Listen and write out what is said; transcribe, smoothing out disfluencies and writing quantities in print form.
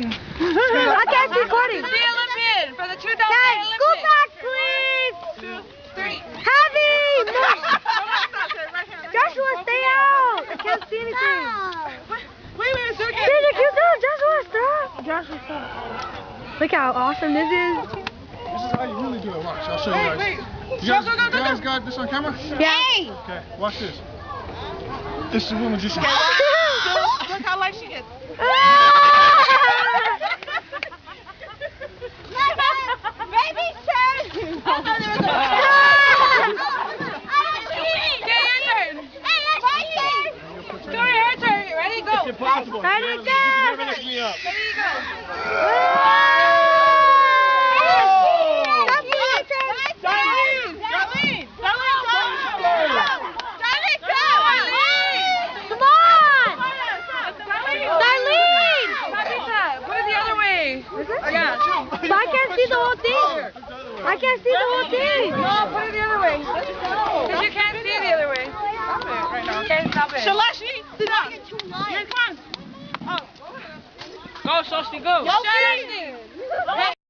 Olympian. I can't see recording. The Olympian for the 2008 Guys, Olympics. go back, please. 2, 3. Heavy! Joshua, stay out. I can't see anything. Wait a second. Dude, you do. Joshua, stop. Joshua, stop. Look how awesome this is. This is how you really do it. Watch, I'll show you guys. You guys got this on camera? Yeah. Okay, watch this. This is the woman just. Look how light she gets. Baby turn. Ready, go. It's impossible. Ready, go. You never lift me up. There you go. Yeah. But I can't see the whole thing. I can't see the whole thing. No, put it the other way. Because you can't see the other way. Stop it right now. Okay, stop it. Shalashi, stop. You're in front. Oh. Go, Shoshi, go. Shalashi.